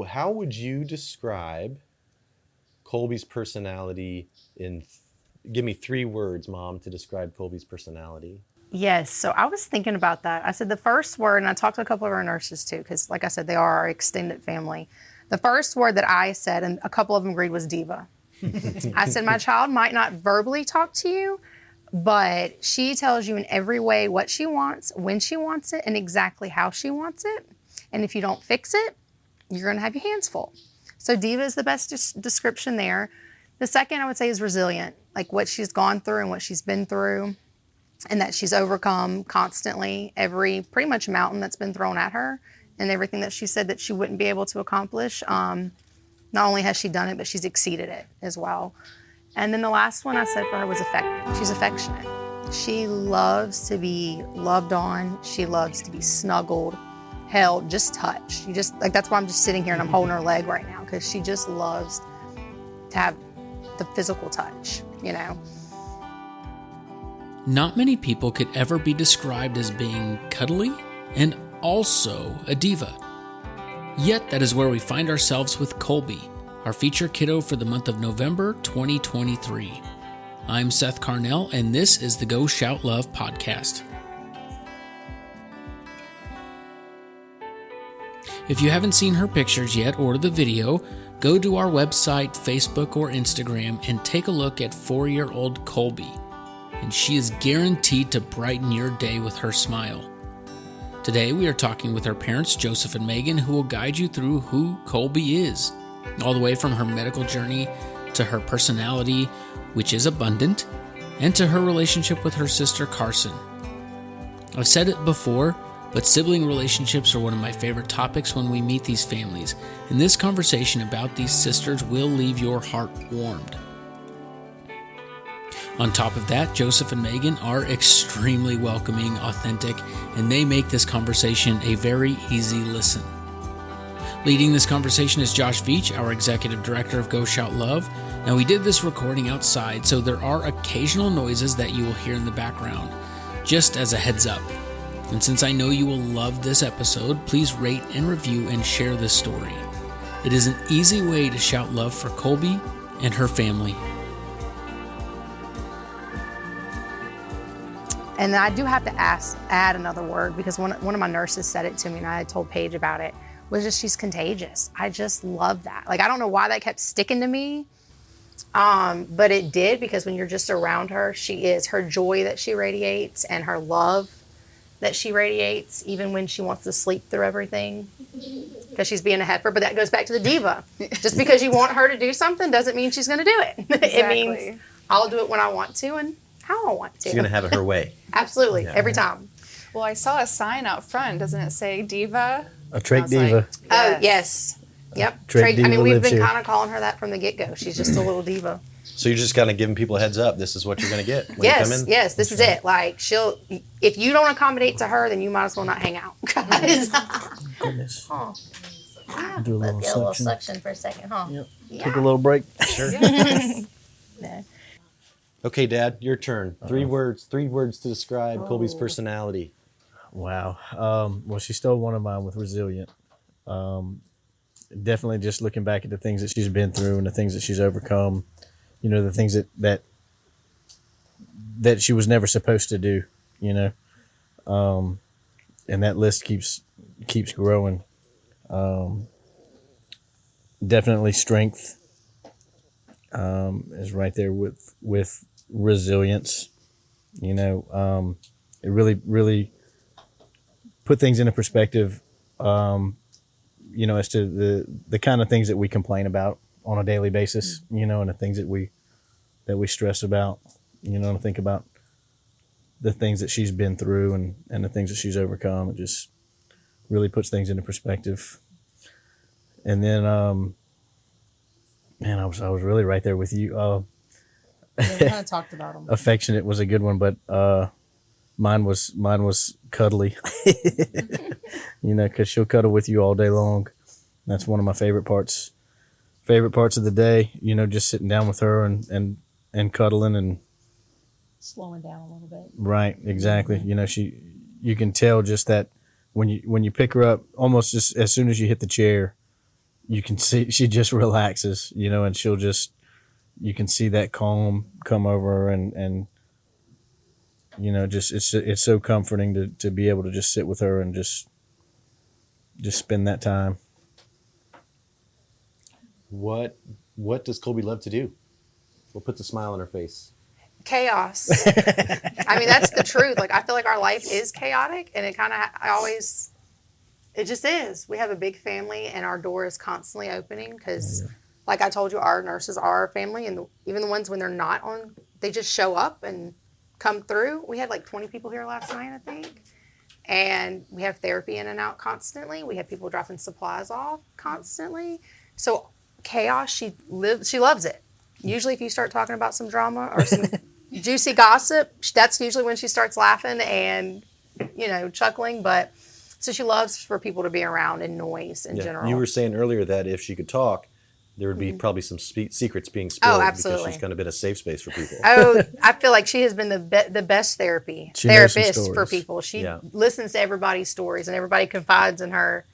how would you describe Colbi's personality give me 3 words, Mom, to describe Colbi's personality. Yes, so I was thinking about that. I said the first word, and I talked to a couple of our nurses too, because like I said, they are our extended family. The first word that I said, and a couple of them agreed, was diva. I said, my child might not verbally talk to you, but she tells you in every way what she wants, when she wants it, and exactly how she wants it. And if you don't fix it, you're going to have your hands full. So diva is the best description there. The second I would say is resilient, like what she's gone through and what she's been through, and that she's overcome constantly every pretty much mountain that's been thrown at her, and everything that she said that she wouldn't be able to accomplish. Not only has she done it, but she's exceeded it as well. And then the last one I said for her was affectionate. She's affectionate. She loves to be loved on. She loves to be snuggled, held, just touched. You just like, that's why I'm just sitting here and I'm holding her leg right now, because she just loves to have the physical touch, you know. Not many people could ever be described as being cuddly and also a diva. Yet that is where we find ourselves with Colbi, our feature kiddo for the month of November 2023. I'm Seth Carnell, and this is the Go Shout Love podcast. If you haven't seen her pictures yet or the video, go to our website, Facebook, or Instagram and take a look at 4-year-old Colbi. And she is guaranteed to brighten your day with her smile. Today we are talking with her parents, Joseph and Megan, who will guide you through who Colbi is, all the way from her medical journey to her personality, which is abundant, and to her relationship with her sister Carson. I've said it before, but sibling relationships are one of my favorite topics when we meet these families, and this conversation about these sisters will leave your heart warmed. On top of that, Joseph and Megan are extremely welcoming, authentic, and they make this conversation a very easy listen. Leading this conversation is Josh Veach, our executive director of Go Shout Love. Now, we did this recording outside, so there are occasional noises that you will hear in the background, just as a heads up. And since I know you will love this episode, please rate and review and share this story. It is an easy way to shout love for Colbi and her family. And then I do have to add another word, because one of my nurses said it to me, and I had told Paige about it, was just she's contagious. I just love that. Like, I don't know why that kept sticking to me, but it did, because when you're just around her, she is. Her joy that she radiates and her love that she radiates, even when she wants to sleep through everything, because she's being a heifer. But that goes back to the diva. Just because you want her to do something doesn't mean she's going to do it. Exactly. It means I'll do it when I want to and how I want to. She's going to have it her way. Absolutely, yeah. Every time. Well, I saw a sign out front. Doesn't it say diva? A trait diva. Like, yes. Oh, yes. Yep. Trait diva. I mean, we've been here. kind of calling her that from the get-go. She's just a little diva. So you're just kind of giving people a heads up. This is what you're going to get when you come in? Yes, this is it. Like, if you don't accommodate to her, then you might as well not hang out. Guys. Goodness. Oh. Do a Let's get a little suction. suction for a second, huh? Yep. Yeah. Take a little break. Sure. Yeah. Okay, Dad, your turn. 3 words to describe Colbi's personality. Wow. Well, she stole one of mine with resilient. Definitely just looking back at the things that she's been through and the things that she's overcome, you know, the things that she was never supposed to do, you know. And that list keeps growing. Definitely strength is right there with resilience. You know, it really put things into perspective, you know, as to the kind of things that we complain about on a daily basis, you know, and the things that we stress about, you know, and think about the things that she's been through and the things that she's overcome. It just really puts things into perspective. And then, man, I was really right there with you. Yeah, we kind of talked about them. Affectionate was a good one, but mine was cuddly. You know, because she'll cuddle with you all day long. That's one of my favorite parts of the day. You know, just sitting down with her and cuddling and Slowing down a little bit. Right, exactly. You know, you can tell just that when you pick her up, almost just as soon as you hit the chair, you can see she just relaxes, and you can see that calm come over her, and just it's so comforting to be able to just sit with her and just spend that time. What does Colby love to do? What puts a smile on her face? Chaos. I mean, that's the truth. Like, I feel like our life is chaotic, and it kind of, it just is. We have a big family, and our door is constantly opening because, like I told you, our nurses are our family, and even the ones when they're not on, they just show up and come through. We had like 20 people here last night, I think, and we have therapy in and out constantly. We have people dropping supplies off constantly. So chaos, she loves it. Usually if you start talking about some drama or some juicy gossip, that's usually when she starts laughing and, chuckling. But so she loves for people to be around and noise in general. You were saying earlier that if she could talk, there would be probably some secrets being spilled. Oh, absolutely. Because she's kind of been a safe space for people. Oh, I feel like she has been the best therapist for people. She listens to everybody's stories, and everybody confides in her.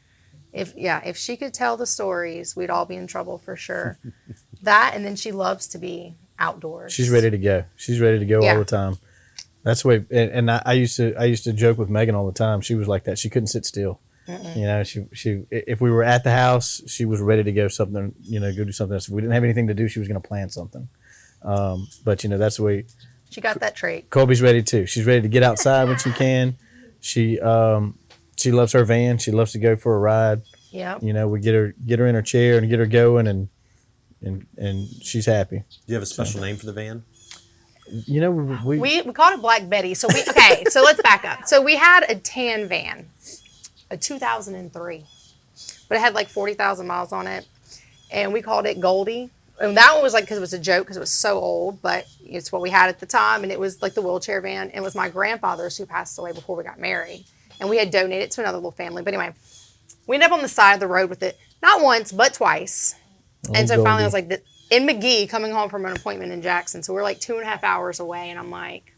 If she could tell the stories, we'd all be in trouble for sure. That, and then she loves to be outdoors. She's ready to go. She's ready to go all the time. That's the way. And I used to joke with Megan all the time. She was like that. She couldn't sit still. She if we were at the house, she was ready to go something. Go do something else. If we didn't have anything to do, she was going to plan something. But that's the way. She got that trait. Colby's ready too. She's ready to get outside when she can. She loves her van. She loves to go for a ride. Yeah. We get her in her chair and get her going, and she's happy. Do you have a special name for the van? We called it Black Betty. So so let's back up. So we had a tan van, a 2003, but it had like 40,000 miles on it, and we called it Goldie. And that one was like, because it was a joke, because it was so old, but it's what we had at the time, and it was like the wheelchair van. It was my grandfather's, who passed away before we got married, and we had donated to another little family. But anyway, we ended up on the side of the road with it, not once, but twice. And so finally I was like, in McGee, coming home from an appointment in Jackson. So we're like 2.5 hours away. And I'm like,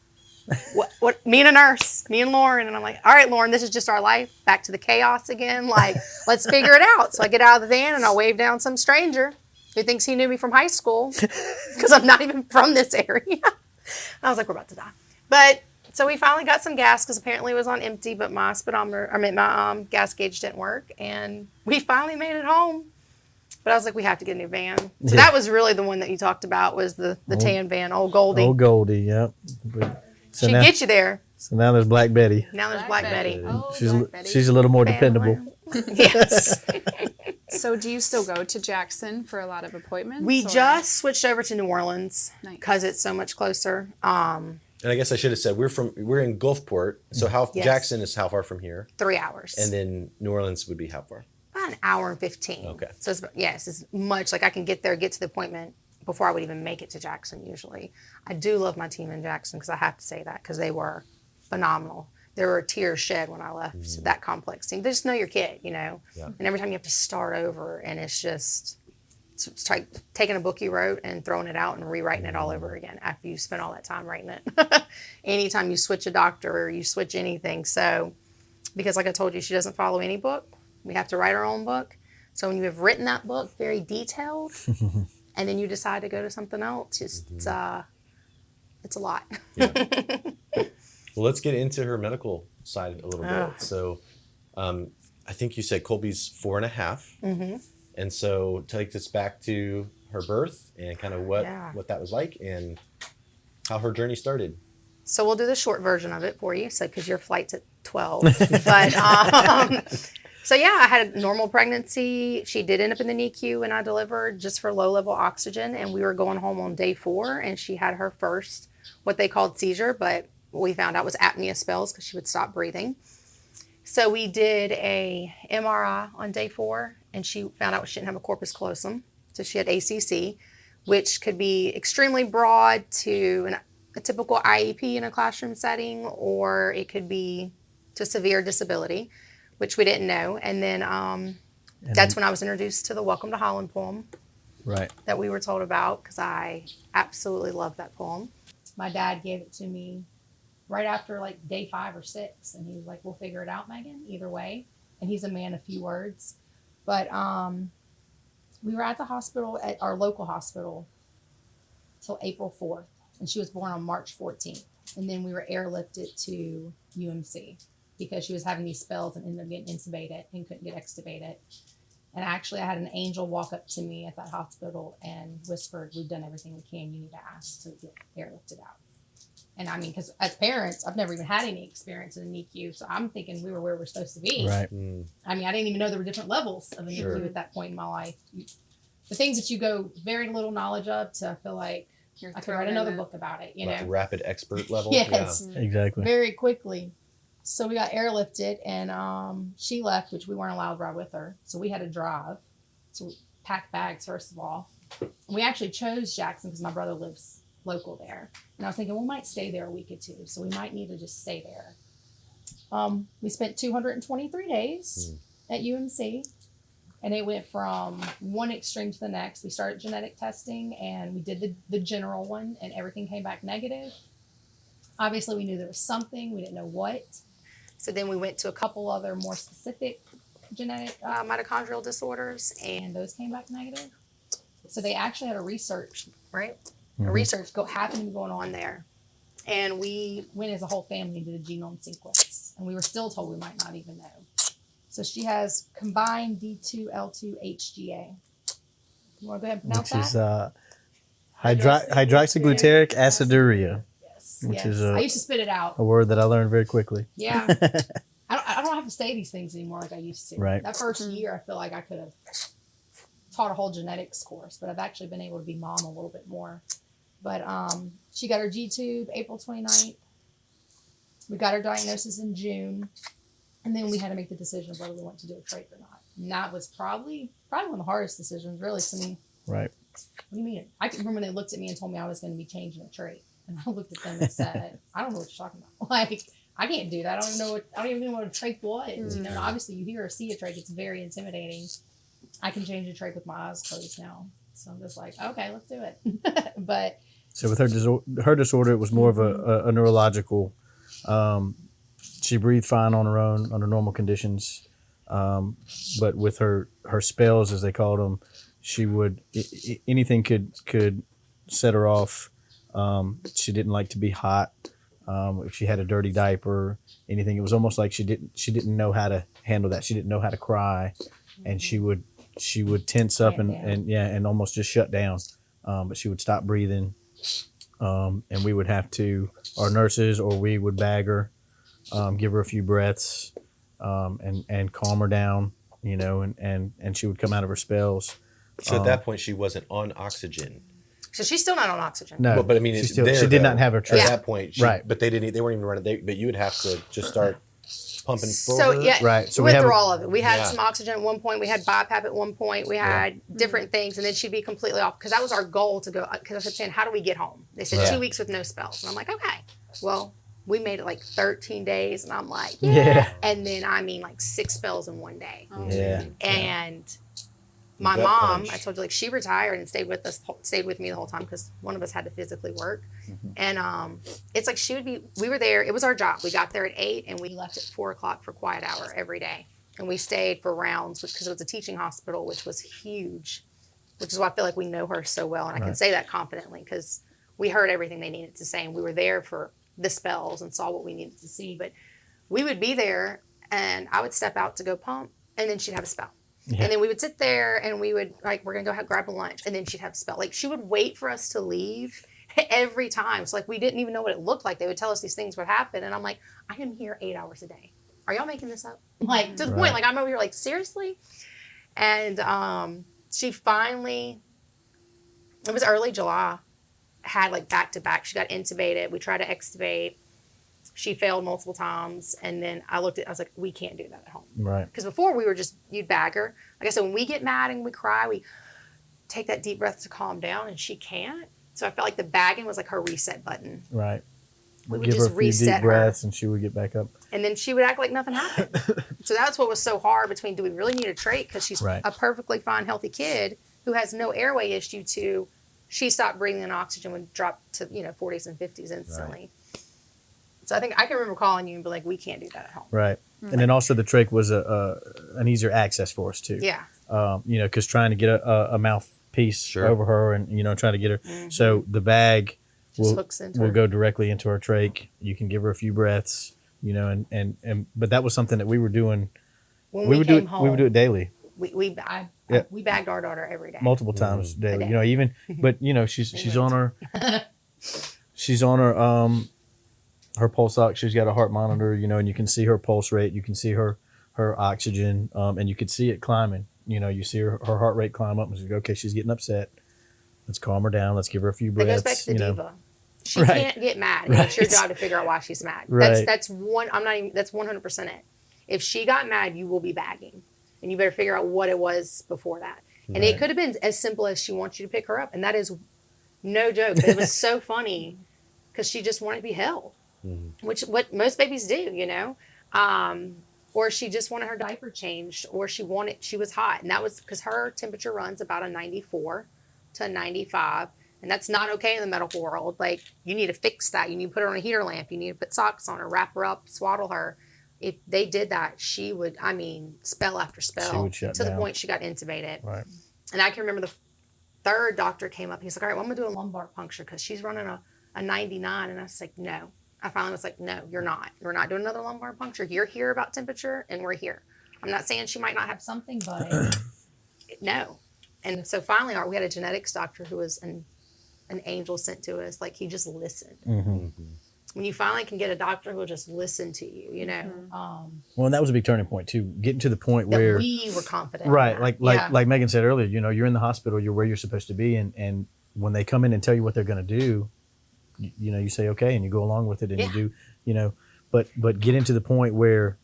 what? Me and a nurse, me and Lauren. And I'm like, all right, Lauren, this is just our life. Back to the chaos again. Like, let's figure it out. So I get out of the van and I wave down some stranger who thinks he knew me from high school because I'm not even from this area. I was like, we're about to die. But so we finally got some gas because apparently it was on empty, but my gas gauge didn't work. And we finally made it home. But I was like, we have to get a new van. So that was really the one that you talked about, was the tan van, old Goldie. Old Goldie, yep. So she gets you there. So now there's Black Betty. Now there's Black Betty. Oh, She's a little more dependable. Yes. So do you still go to Jackson for a lot of appointments? We just switched over to New Orleans because Nice. it's so much closer. And I guess I should have said we're in Gulfport. So Jackson is how far from here? 3 hours. And then New Orleans would be how far? About an hour and 15. Okay. So it's much, like I can get there, get to the appointment before I would even make it to Jackson usually. I do love my team in Jackson, because I have to say that, because they were phenomenal. There were tears shed when I left that complex team. They just know your kid, Yeah. And every time you have to start over, and it's like taking a book you wrote and throwing it out and rewriting it all over again after you spent all that time writing it. Anytime you switch a doctor or you switch anything. So, because like I told you, she doesn't follow any book. We have to write our own book. So when you have written that book, very detailed, and then you decide to go to something else, it's a lot. Yeah. Well, let's get into her medical side a little bit. So I think you said Colby's 4.5. Mm-hmm. And so take us back to her birth and kind of what that was like and how her journey started. So we'll do the short version of it for you, because your flight's at 12. But so I had a normal pregnancy. She did end up in the NICU when I delivered, just for low-level oxygen, and we were going home on day 4, and she had her first, what they called seizure, but what we found out was apnea spells, because she would stop breathing. So we did a MRI on day 4, and she found out she didn't have a corpus callosum. So she had ACC, which could be extremely broad to a typical IEP in a classroom setting, or it could be to severe disability, which we didn't know. And then that's when I was introduced to the Welcome to Holland poem. Right. That we were told about, because I absolutely love that poem. My dad gave it to me right after like day 5 or 6, and he was like, "We'll figure it out, Megan, either way." And he's a man of few words. But We were at the hospital, at our local hospital, till April 4th, and she was born on March 14th. And then we were airlifted to UMC because she was having these spells and ended up getting intubated and couldn't get extubated. And actually, I had an angel walk up to me at that hospital and whispered, "We've done everything we can. You need to ask to get airlifted out." And I mean, because as parents, I've never even had any experience in a NICU, so I'm thinking we were where we're supposed to be. Right. I mean, I didn't even know there were different levels of a Sure. NICU at that point in my life. The things that you go very little knowledge of to feel like You're I could thrown write in another it. book about it, you Like know, rapid expert level. Yes. Exactly. very quickly. So we got airlifted, and she left, which we weren't allowed to ride with her. So we had to drive to pack bags, first of all. And we actually chose Jackson because my brother lives local there. And I was thinking, we might stay there a week or two. So we might need to just stay there. We spent 223 days at UMC. And it went from one extreme to the next. We started genetic testing, and we did the general one, and everything came back negative. Obviously, we knew there was something. We didn't know what. So then we went to a couple other more specific genetic mitochondrial disorders, and those came back negative. So they actually had a research, right? A research happened going on there. And we went as a whole family and did a genome sequence. And we were still told we might not even know. So she has Combined D2-L2 HGA. You want to go ahead and pronounce Which is that? hydroxyglutaric aciduria, Yes. which yes. is I used to spit it out. a word that I learned very quickly. Yeah. I don't have to say these things anymore like I used to. Right. That first year, I feel like I could have taught a whole genetics course, but I've actually been able to be mom a little bit more. But she got her G-tube April 29th. We got her diagnosis in June. And then we had to make the decision of whether we wanted to do a trach or not. And that was probably one of the hardest decisions, really, to me. Right. What do you mean? I can remember when they looked at me and told me I was going to be changing a trait. And I looked at them and said, I don't know what you're talking about. Like, I can't do that. I don't even know what a trach was. You know, and obviously you hear or see a trach, it's very intimidating. I can change a trach with my eyes closed now. So I'm just like, okay, let's do it. But So with her disorder, it was more of a neurological. She breathed fine on her own under normal conditions, but with her spells, as they called them, she would anything could set her off. She didn't like to be hot. If she had a dirty diaper, anything, it was almost like she didn't know how to handle that. She didn't know how to cry, and she would tense up and almost just shut down. But she would stop breathing, and we would have to, our nurses or we would bag her. Give her a few breaths, and calm her down, you know, and she would come out of her spells. So at that point, she wasn't on oxygen. So she's still not on oxygen. No, But I mean, she it's did there, not though. have her At trach. that point, Right. But they weren't even running. But you would have to just start pumping for So her. yeah, Right, so we we went have through a- all of it. We had Yeah. some oxygen at one point. We had BiPAP at one point. We had different things, and then she'd be completely off because that was our goal to go. Because I kept saying, "How do we get home?" They said Right. 2 weeks with no spells, and I'm like, "Okay." Well, we made it like 13 days, and I'm like, Yeah. And then I mean, like 6 spells in one day. Yeah. And my Gut mom, punch. I told you, like she retired and stayed with me the whole time because one of us had to physically work. And it's like we were there. It was our job. We got there at 8 and we left at 4:00 for quiet hour every day. And we stayed for rounds because it was a teaching hospital, which was huge, which is why I feel like we know her so well. And I can say that confidently because we heard everything they needed to say. And we were there for the spells and saw what we needed to see. But we would be there and I would step out to go pump and then she'd have a spell. Yeah. And then we would sit there and we would like, we're going to go grab a lunch. And then she'd have a spell. Like she would wait for us to leave every time. So like we didn't even know what it looked like. They would tell us these things would happen. And I'm like, I am here 8 hours a day. Are y'all making this up? Like to the point, like I'm over here like, seriously? And she finally, it was early July, had like back to back. She got intubated. We tried to extubate. She failed multiple times. And then I was like, we can't do that at home. Right. Because before we were you'd bag her. Like I said, when we get mad and we cry, we take that deep breath to calm down and she can't. So I felt like the bagging was like her reset button. Right. We would Give her just a few reset deep her. breaths and she would get back up. And then she would act like nothing happened. So that's what was so hard between do we really need a trach because she's Right. a perfectly fine, healthy kid who has no airway issue to she stopped breathing and oxygen would drop to 40s and 50s instantly. So I think I can remember calling you and be like, we can't do that at home. Right. And then also the trach was an easier access for us too. Yeah. because trying to get a mouthpiece Sure. over her and, trying to get her. So the bag Just hooks into will her. go directly into her trach. You can give her a few breaths, but that was something that we were doing. When We we would came do it. home, We would do it daily, we Yeah. we bagged our daughter every day. multiple times daily. A day. Even, but she's on her, she's on her pulse ox. She's got a heart monitor, and you can see her pulse rate. You can see her oxygen, and you could see it climbing. You see her heart rate climb up, and she's like, okay, she's getting upset. Let's calm her down. Let's give her a few That breaths. goes back to the diva. She Right. can't get mad. And It's your job to figure out why she's mad. Right. That's one. I'm not even. That's 100% it. If she got mad, you will be bagging, and you better figure out what it was before that. And it Right. could have been as simple as she wants you to pick her up, and that is no joke. But it was so funny because she just wanted to be held, which what most babies do, or she just wanted her diaper changed, or she was hot, and that was because her temperature runs about a 94 to a 95. And that's not okay in the medical world. Like, you need to fix that. You need to put her on a heater lamp. You need to put socks on her, wrap her up, swaddle her. If they did that, she would, spell after spell. She would shut to the down. point she got intubated. Right. And I can remember the third doctor came up. He's like, all right, well, I'm going to do a lumbar puncture because she's running a 99. And I was like, no. I finally was like, no, you're not. We're not doing another lumbar puncture. You're here about temperature, and we're here. I'm not saying she might not have something, but no. And so finally, we had a genetics doctor who was an angel sent to us. Like, he just listened. When you finally can get a doctor who will just listen to you, Well, and that was a big turning point too. Getting to the point that where we were confident. in right, that. like Megan said earlier, you're in the hospital, you're where you're supposed to be, and when they come in and tell you what they're going to do, you say okay, and you go along with it, and you do, but getting to the point where,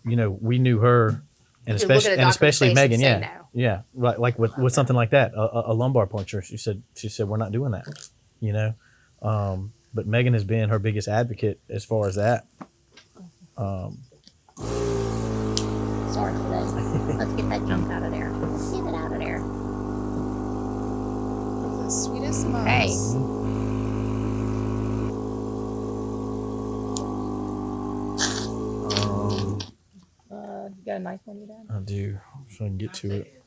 we knew her, and You could look at a doctor's especially face and Megan, say yeah, no. yeah, right, like with something like that, a lumbar puncture. She said we're not doing that, But Megan has been her biggest advocate as far as that. Sorry for that. Let's get that junk out of there. Let's get it out of there. The sweetest most. Hey. You got a knife on you, Dad? I do, so I can get to it.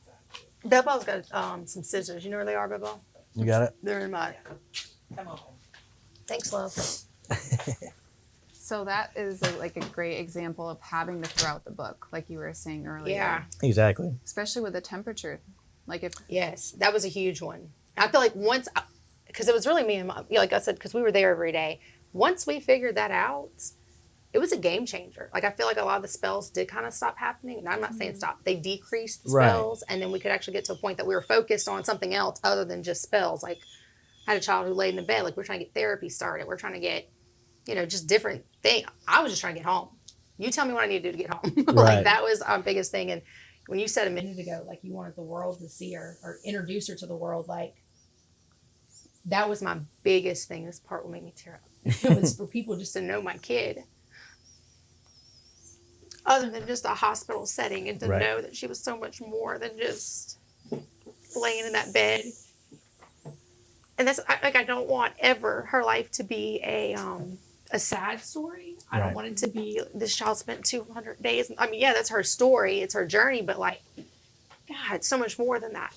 Bubba's got some scissors. You know where they are, Bubba? You got it? They're in my. Thanks, love. So that is a great example of having to throw out the book, like you were saying earlier. Yeah. Exactly. Especially with the temperature. Like if Yes, that was a huge one. I feel like once, because it was really me and Mom, like I said, because we were there every day. Once we figured that out, it was a game changer. Like, I feel like a lot of the spells did kind of stop happening. And I'm not saying stop. They decreased the Right. spells. And then we could actually get to a point that we were focused on something else other than just spells. Like, I had a child who laid in the bed. Like, we're trying to get therapy started. We're trying to get, just different things. I was just trying to get home. You tell me what I need to do to get home. Right. Like, that was our biggest thing. And when you said a minute ago, like, you wanted the world to see her or introduce her to the world, like, that was my biggest thing. This part will make me tear up. It was for people just to know my kid. Other than just a hospital setting, and to Right. know that she was so much more than just laying in that bed. And that's I don't want ever her life to be a sad story. I don't Right. want it to be this child spent 200 days. I mean, yeah, that's her story. It's her journey, but like, God, it's so much more than that,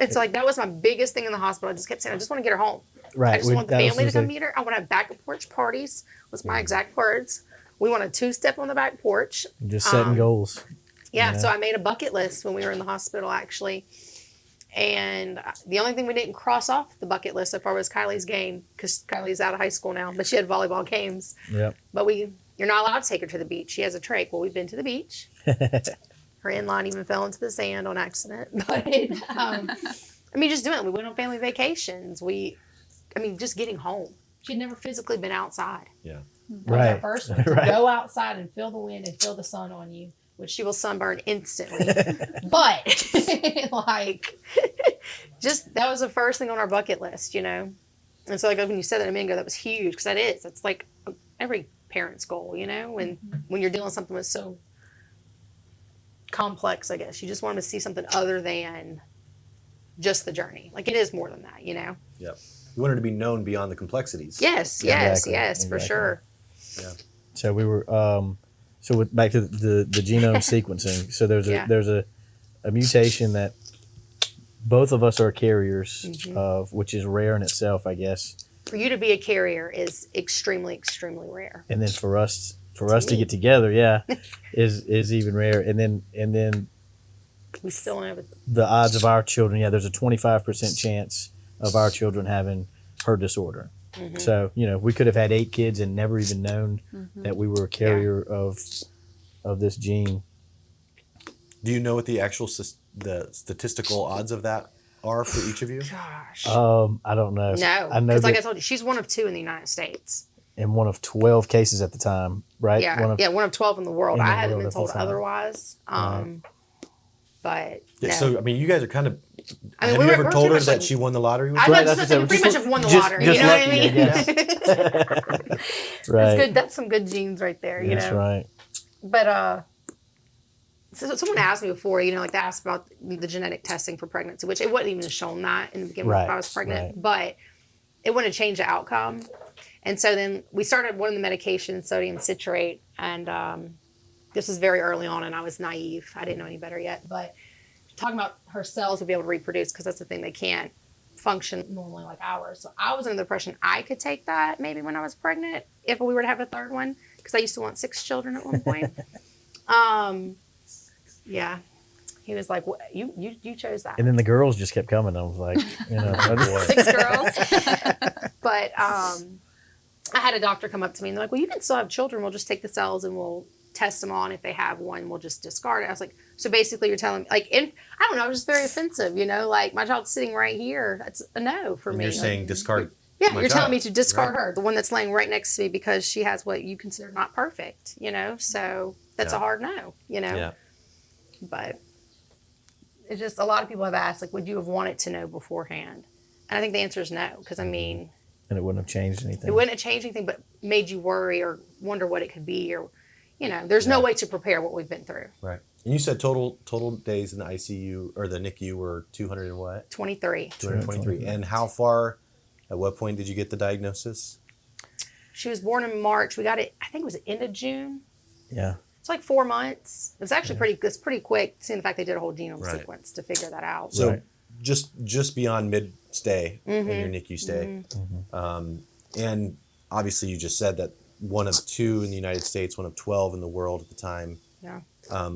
It's like, that was my biggest thing in the hospital. I just kept saying, I just want to get her home. Right. I just want the that was family to the come thing. meet her. I want to have back porch parties, was my exact words. We want a 2-step on the back porch. Just setting goals. Yeah, Yeah. so I made a bucket list when we were in the hospital, actually. And the only thing we didn't cross off the bucket list so far was Kylie's game, because Kylie's out of high school now, but she had volleyball games. Yep. But you're not allowed to take her to the beach. She has a trach. Well, we've been to the beach. Her in-line even fell into the sand on accident. But, just doing it. We went on family vacations. Just getting home. She'd never physically been outside. Yeah. That was Right. our first one. To Right. go outside and feel the wind and feel the sun on you, which she will sunburn instantly. But that was the first thing on our bucket list, And so like when you said that a minute ago, that was huge, because that is. It's like every parent's goal, when you're dealing with something that's so complex, I guess. You just want them to see something other than just the journey. Like, it is more than that, Yep. You want her to be known beyond the complexities. Yes, Exactly. yes, for Exactly. sure. Yeah. So we were back to the genome sequencing. So there's Yeah. a mutation that both of us are carriers of, which is rare in itself, I guess. For you to be a carrier is extremely, extremely rare. And then for us to get together, is even rare. And then We still don't have it. the odds of our children, there's a 25% chance of our children having her disorder. So, we could have had 8 kids and never even known that we were a carrier of this gene. Do you know what the actual the statistical odds of that are for each of you? Gosh. I don't know. No. I know Because like that I told you, she's one of 2 in the United States. in one of 12 cases at the time, right? Yeah. One of 12 in the world. in the I haven't world been at the told time. otherwise. But Yeah, no. so, I mean, you guys are kind of. I mean, have you we're ever pretty told her much that like- she won the lottery with I you? know, Right, just that's saying, what pretty I'm much have won the just- lottery. just You know what I lucky, I mean? guess. That's Right. good. That's some good genes right there. You That's know. right. But so someone asked me before, like they asked about the genetic testing for pregnancy, which it wasn't even shown that in the beginning Right, if I was pregnant, right. but it wouldn't change the outcome. And so then we started one of the medications, sodium citrate, and this was very early on, and I was naive. I didn't know any better yet, but talking about her cells would be able to reproduce because that's the thing, they can't function normally like ours. So I was under the impression I could take that maybe when I was pregnant if we were to have a third one, because I used to want 6 children at one point. Yeah, he was like, you chose that. And then the girls just kept coming. I was like, I just, 6 girls. But I had a doctor come up to me and they're like, well, you can still have children. We'll just take the cells and we'll test them on. If they have one, we'll just discard it. I was like, so basically you're telling me, like, I don't know, it was just very offensive, like my child's sitting right here. That's a no for And me. you're saying discard. Yeah, my you're telling me child. to discard Right. her, the one that's laying right next to me because she has what you consider not perfect, so that's Yeah. a hard no, Yeah. But it's just, a lot of people have asked, like, would you have wanted to know beforehand? And I think the answer is no, because I mean, and it wouldn't have changed anything. it wouldn't have changed anything, but made you worry or wonder what it could be, or, there's no way to prepare what we've been through. Right. And you said total days in the ICU or the NICU were 200 and what? 23. 223. And how far, at what point did you get the diagnosis? She was born in March. We got it, I think it was the end of June. Yeah. It's like 4 months. It was actually it's pretty quick, seeing the fact they did a whole genome Right. sequence to figure that out. So Right. just beyond mid stay in Mm-hmm. your NICU stay. And obviously you just said that one of 2 in the United States, one of 12 in the world at the time. Yeah.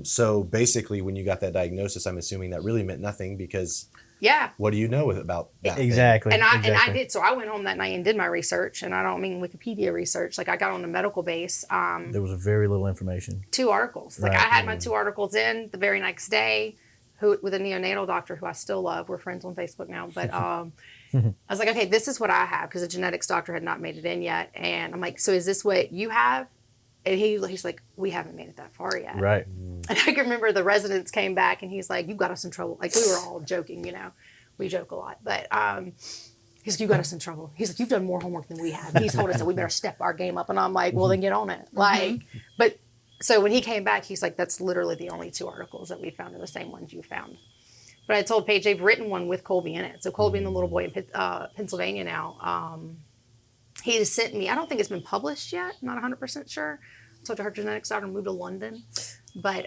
So basically when you got that diagnosis, I'm assuming that really meant nothing because Yeah. what do you know about that thing? Exactly. And I exactly. did. So I went home that night and did my research, and I don't mean Wikipedia research. Like, I got on a medical base. There was very little information. 2 articles. Like, Right. I had my 2 articles in the very next day, with a neonatal doctor who I still love. We're friends on Facebook now. But I was like, okay, this is what I have, because the genetics doctor had not made it in yet. And I'm like, so is this what you have? And he's like, we haven't made it that far yet. Right. And I can remember the residents came back and he's like, you got us in trouble. Like, we were all joking, we joke a lot, but he's like, you got us in trouble. He's like, you've done more homework than we have. And he's told us that we better step our game up. And I'm like, well, then get on it. Like, but so when he came back, he's like, that's literally the only 2 articles that we found are the same ones you found. But I told Paige they've written one with Colby in it. So Colby and the little boy in Pennsylvania now, he has sent me, I don't think it's been published yet. I'm not 100% sure. I told her genetics doctor moved to London. But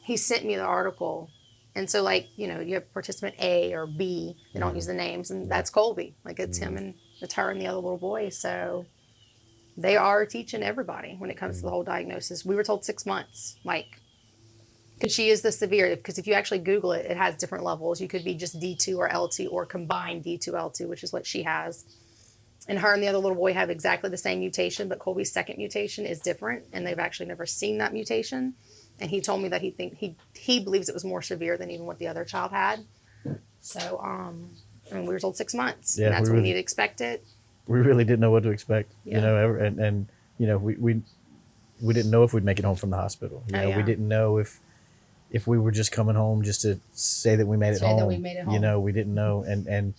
he sent me the article. And so, like, you have participant A or B. They don't use the names. And that's Colby. Like, it's him and it's her and the other little boy. So they are teaching everybody when it comes to the whole diagnosis. We were told 6 months. Like, because she is the severe. Because if you actually Google it, it has different levels. You could be just D2 or L2 or combined D2-L2, which is what she has. And her and the other little boy have exactly the same mutation, but Colby's second mutation is different, and they've actually never seen that mutation. And he told me that he believes it was more severe than even what the other child had. So, we were told 6 months, Yeah, and that's we when really- you'd expect it. We really didn't know what to expect, Yeah. ever. And we didn't know if we'd make it home from the hospital. Oh, yeah. We didn't know if we were just coming home just to say that we made it Say home. that we made it home. We didn't know. And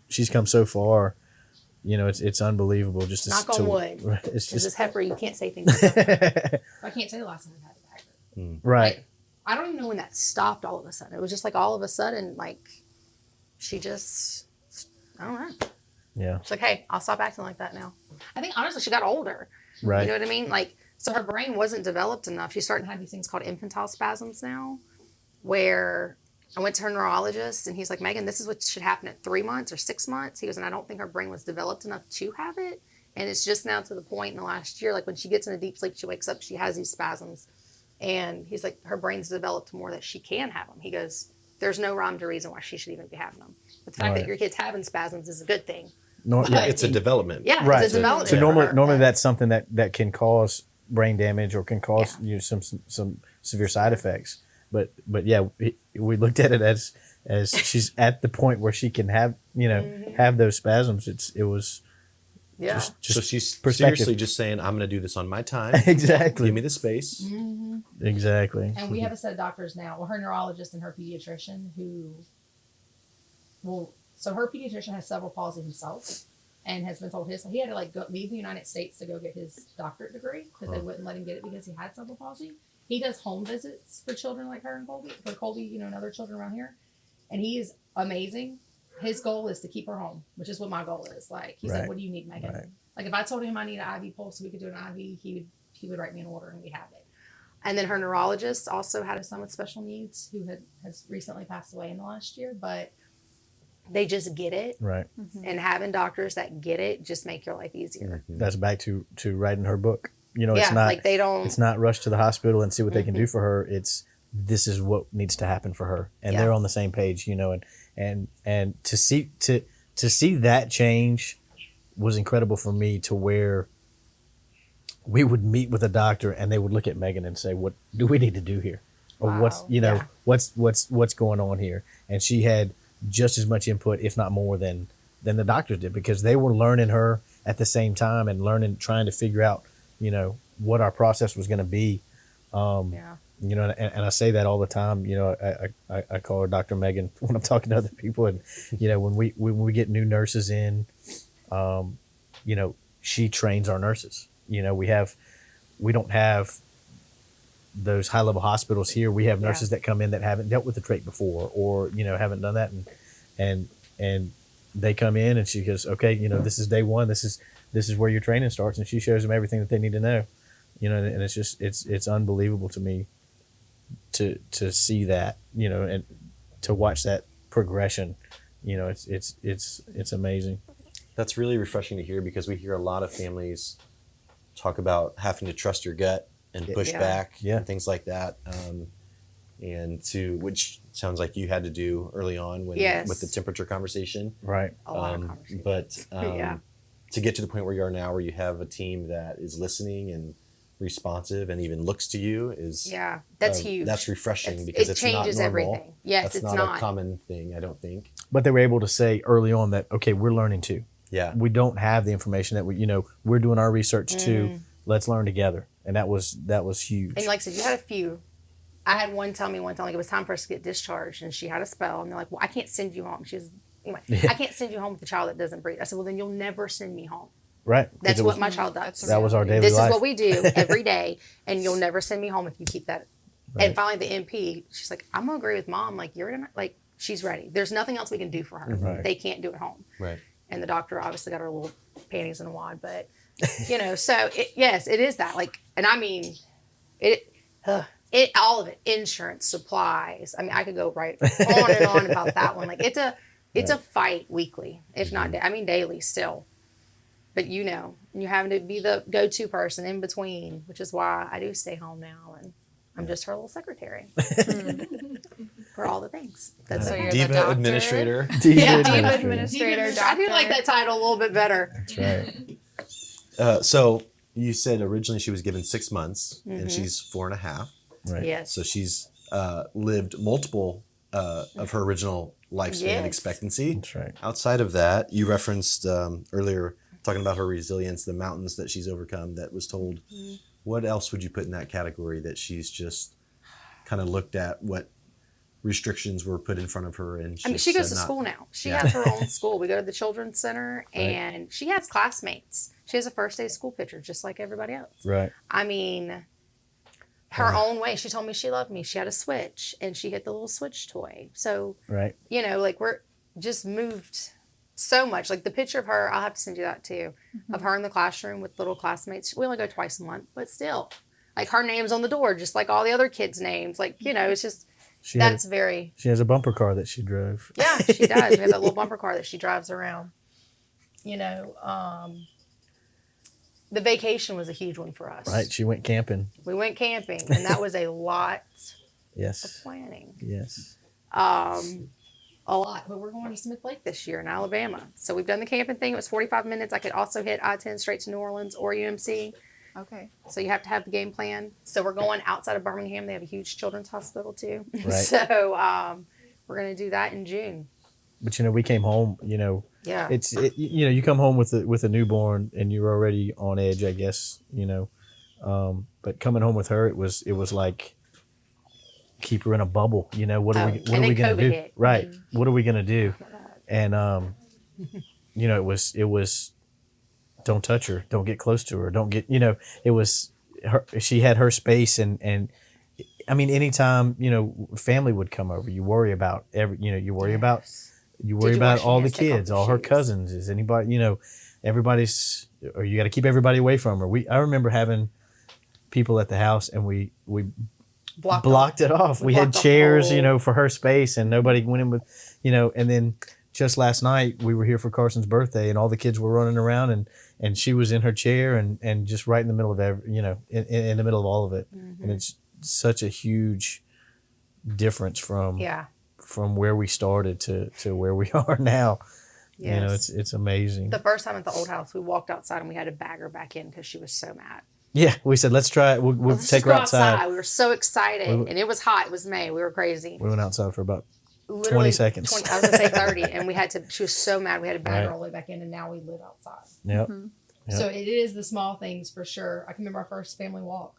she's come so far. It's unbelievable. Just to, Knock on wood. Right, it's Because this just heifer, you can't say things like that. I can't say the last time we had a bagger. right. Like, I don't even know when that stopped all of a sudden. It was just like all of a sudden, like, she just, I don't know. Yeah. She's like, hey, I'll stop acting like that now. I think, honestly, she got older. Right. You know what I mean? Like, so her brain wasn't developed enough. She's starting to have these things called infantile spasms now, where I went to her neurologist, and he's like, Megan, this is what should happen at 3 months or 6 months. He goes, and I don't think her brain was developed enough to have it. And it's just now to the point in the last year, like when she gets into deep sleep, she wakes up, she has these spasms. And he's like, her brain's developed more that she can have them. He goes, there's no rhyme to reason why she should even be having them. But the fact that your kid's having spasms is a good thing. Yeah, it's a development. Yeah, right. it's a development. So for her. normally that's something that can cause brain damage or can cause some severe side effects. But yeah, we looked at it as she's at the point where she can have have those spasms. It was just So she's perspective. seriously just saying, I'm going to do this on my time. Exactly. Give me the space. Exactly. And we have a set of doctors now. Well, her neurologist and her pediatrician so her pediatrician has cerebral palsy himself and has been told he had to leave the United States to go get his doctorate degree because they wouldn't let him get it because he had cerebral palsy. He does home visits for children like her and Colby, and other children around here. And he is amazing. His goal is to keep her home, which is what my goal is. Like, he's like, what do you need, Megan? Right. Like, if I told him I need an IV pulse so we could do an IV, he would write me an order and we have it. And then her neurologist also had a son with special needs who has recently passed away in the last year, but they just get it. Right. And having doctors that get it just make your life easier. That's back to writing her book. Yeah, it's not like they don't. It's not rush to the hospital and see what they can do for her. It's this is what needs to happen for her, and they're on the same page. And to see that change was incredible for me. To where we would meet with a doctor and they would look at Megan and say, "What do we need to do here?" Or Wow. what's going on here? And she had just as much input, if not more, than the doctors did, because they were learning her at the same time and trying to figure out, what our process was going to be. And I say that all the time. I call her Dr. Megan when I'm talking to other people, and when we get new nurses in, she trains our nurses. We don't have those high level hospitals here. We have nurses that come in that haven't dealt with the trach before, or haven't done that, and they come in and she goes, okay, this is day one. This is where your training starts, and she shows them everything that they need to know. And it's just it's unbelievable to me to see that, and to watch that progression. It's amazing. That's really refreshing to hear, because we hear a lot of families talk about having to trust your gut and push back and things like that. Which sounds like you had to do early on with the temperature conversation. Right. A lot of conversation. But to get to the point where you are now, where you have a team that is listening and responsive and even looks to you, is that's huge. That's refreshing, because it it's changes not normal. everything. Yes, that's it's not a common thing, I don't think. But they were able to say early on that, okay, we're learning too. Yeah. We don't have the information that we're doing our research too. Let's learn together. And that was huge. And like I said, you had a few. I had one tell me like it was time for us to get discharged, and she had a spell, and they're like, well, I can't send you home. I can't send you home with a child that doesn't breathe. I said, well, then you'll never send me home. Right. That's what my child does. That was our daily This life. is what we do every day, and you'll never send me home if you keep that. Right. And finally, the NP, she's like, I'm gonna agree with Mom. Like, she's ready. There's nothing else we can do for her. Right. They can't do it home. Right. And the doctor obviously got her little panties in a wad, but so yes, it is that. Like, and I mean, it all of it, insurance, supplies. I mean, I could go right on and on about that one. Like, it's a fight weekly, if not daily still. But you're having to be the go-to person in between, which is why I do stay home now, and I'm just her little secretary for all the things. That's So you're Diva the doctor. administrator. Diva administrator. I do like that title a little bit better. That's right. So you said originally she was given 6 months, and she's 4.5. Right. Yes. So she's lived multiple of her original lifespan expectancy. That's right. Outside of that, you referenced earlier, talking about her resilience, the mountains that she's overcome that was told. What else would you put in that category that she's just kind of looked at what restrictions were put in front of her? And she goes to school now. She has her own school. We go to the children's center, and she has classmates. She has a first day school picture just like everybody else. Right. I mean, her own way. She told me she loved me. She had a Switch, and she hit the little Switch toy. So, right. We're just moved so much. Like, the picture of her, I'll have to send you that too, of her in the classroom with little classmates. We only go twice a month, but still, like, her name's on the door, just like all the other kids' names. Like, it's just, That's very. She has a bumper car that she drove. Yeah, she does. We have that little bumper car that she drives around. You know, the vacation was a huge one for us. Right. She went camping. We went camping, and that was a lot of Yes. planning. Yes. A lot. But we're going to Smith Lake this year in Alabama. So we've done the camping thing. It was 45 minutes. I could also hit I-10 straight to New Orleans or UMC. Okay. So you have to have the game plan. So we're going outside of Birmingham. They have a huge children's hospital too. Right. So we're going to do that in June. But we came home. Yeah. You come home with a newborn and you're already on edge, I guess. But coming home with her, it was like keep her in a bubble. What are we going to do? Hit. Right. What are we going to do? And it was don't touch her, don't get close to her, don't get, it was her, she had her space and I mean, anytime, family would come over, you worry about you worry about all the kids, all her cousins. Is anybody, everybody's, or you got to keep everybody away from her. I remember having people at the house and we blocked it off. We had chairs, for her space and nobody went in with, and then just last night we were here for Carson's birthday and all the kids were running around and she was in her chair and just right in the middle of in the middle of all of it. Mm-hmm. And it's such a huge difference from where we started to where we are now. Yes. It's amazing. The first time at the old house, we walked outside and we had to bag her back in because she was so mad. Yeah, we said, let's try it. We'll Let's take just her go outside. We were so excited. And it was hot. It was May. We were crazy. We went outside for about Literally 20 seconds. I was going to say 30. And she was so mad. We had to bag her all the way back in. And now we live outside. Yep. Mm-hmm. Yep. So it is the small things for sure. I can remember our first family walk.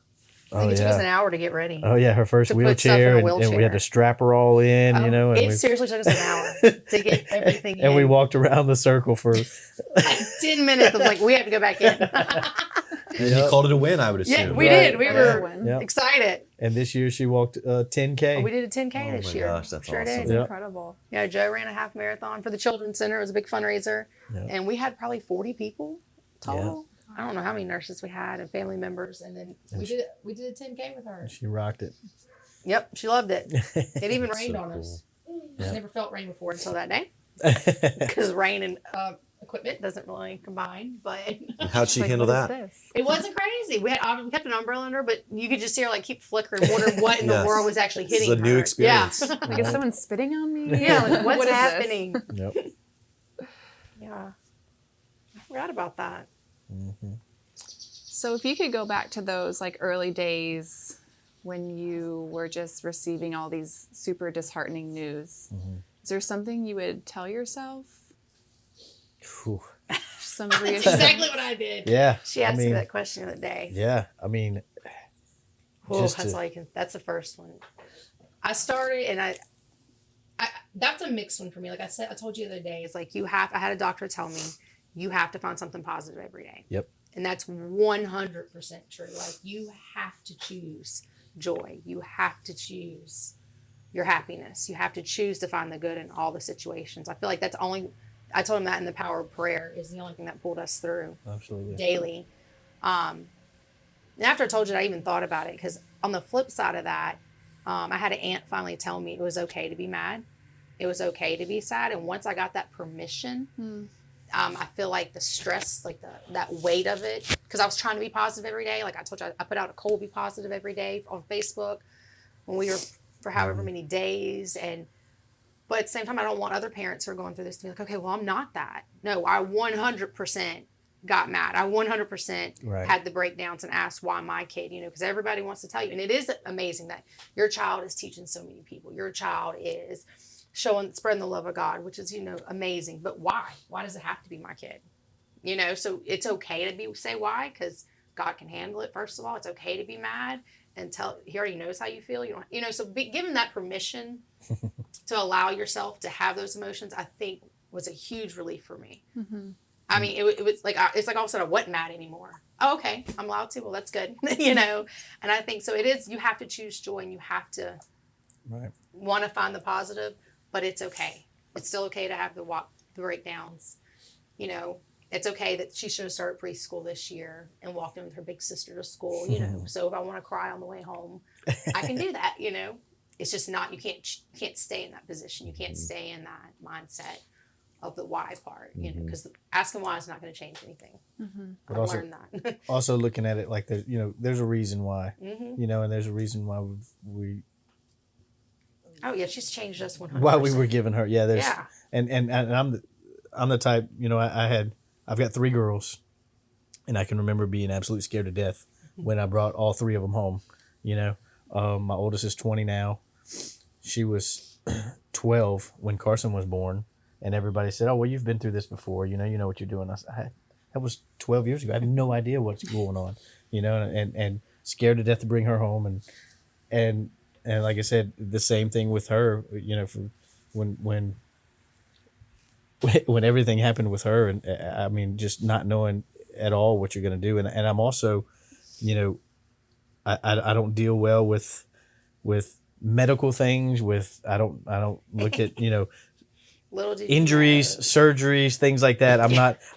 I think it took us an hour to get ready. Oh yeah, her first To put stuff in wheelchair, a and we wheelchair. had to strap her all in, and It seriously took us an hour to get everything in. and we walked around the circle for 10 minutes. I was like, we have to go back in. And you called it a win, I would assume. Yeah, we Right. did. We Yeah. were Yep. excited. And this year she walked 10K. We did a 10K Oh this my year. gosh, that's sure awesome. did. Yep. Incredible. Joe ran a half marathon for the Children's Center. It was a big fundraiser. Yep. And we had probably 40 people total. I don't know how many nurses we had and family members. And then, We did a 10K with her. She rocked it. yep, she loved it. It even That's rained so on cool. us I never felt rain before until until that day. Because rain and equipment doesn't really combine. But And how'd she Like, handle what is that? this? it wasn't crazy. We kept an umbrella under her, but you could just see her like keep flickering, wondering what in Yes. the world was actually This is hitting a new her. experience. Yeah. Like, is someone spitting on me? Yeah, like, what's What is this? happening? Yep. Yeah. I forgot about that. So if you could go back to those like early days when you were just receiving all these super disheartening news, is there something you would tell yourself? Phew. Some That's reassurance? exactly what I did. Yeah. She asked I mean, me that question the other day. Yeah. I mean, Oh, just that's to- like that's the first one. I started and I That's a mixed one for me. Like I said, I told you the other day. it's like I had a doctor tell me you have to find something positive every day. Yep. And that's 100% true. Like you have to choose joy. You have to choose your happiness. You have to choose to find the good in all the situations. I feel like I told him that in the power of prayer is the only thing that pulled us through Absolutely. daily. And after I told you, I even thought about it because on the flip side of that, I had an aunt finally tell me it was okay to be mad. It was okay to be sad. And once I got that permission, I feel like the stress, like that weight of it, because I was trying to be positive every day. Like I told you, I put out a Colbi positive every day on Facebook when we were for however many days. But at the same time, I don't want other parents who are going through this to be like, okay, well, I'm not that. No, I 100% got mad. I 100% Right. had the breakdowns and asked why my kid, because everybody wants to tell you. And it is amazing that your child is teaching so many people. Your child is spreading the love of God, which is, amazing. But why? Why does it have to be my kid? So it's okay to say why, because God can handle it. First of all, it's okay to be mad and he already knows how you feel. Given that permission to allow yourself to have those emotions, I think was a huge relief for me. I mean, it was like, it's like all of a sudden I wasn't mad anymore. Oh, okay. I'm allowed to. Well, that's good. And I think so it is, you have to choose joy and you have to Right. want to find the positive, but it's okay. It's still okay to have the breakdowns. It's okay that she should have started preschool this year and walked in with her big sister to school, So if I want to cry on the way home, I can do that, it's just not, you can't stay in that position. You can't stay in that mindset of the why part, you know, because asking why is not going to change anything. But I've also- learned that. Also looking at it like there's a reason why, you know, and there's a reason why we Oh yeah, she's changed us 100%. why we were giving her. Yeah, there's Yeah. and I'm the type, you know, I've got 3 girls, and I can remember being absolutely scared to death when I brought all 3 of them home. You know, my oldest is 20 now. She was 12 when Carson was born, and everybody said, "Oh, well, you've been through this before. You know what you're doing." I said, "That was 12 years ago. I have no idea what's going on." You know, and scared to death to bring her home, and like I said, the same thing with her. You know, for when everything happened with her, and I mean, just not knowing at all what you're going to do, and I'm also, you know, I don't deal well with medical things. I don't look at, you know, Little did you injuries, know. surgeries, things like that.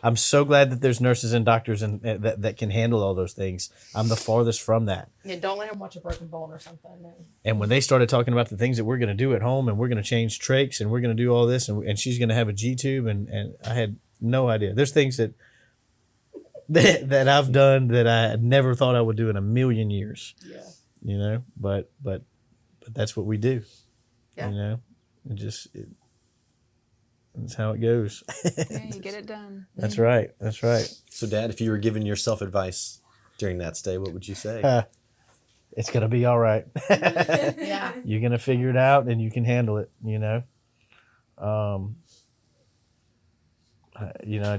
I'm so glad that there's nurses and doctors and that can handle all those things. I'm the farthest from that. Yeah, don't let him Watch a broken bone or something. And when they started talking about the things that we're going to do at home, and we're going to change trachs, and we're going to do all this, and she's going to have a G-tube, and I had no idea. There's things that I've done that I never thought I would do in a million years. Yeah. You know, but that's what we do. Yeah. You know, that's how it goes. Yeah, you get it done. That's right. That's right. So, Dad, if you were giving yourself advice during that stay, what would you say? It's gonna be all right. Yeah. You're gonna figure it out, and you can handle it. You know. You know,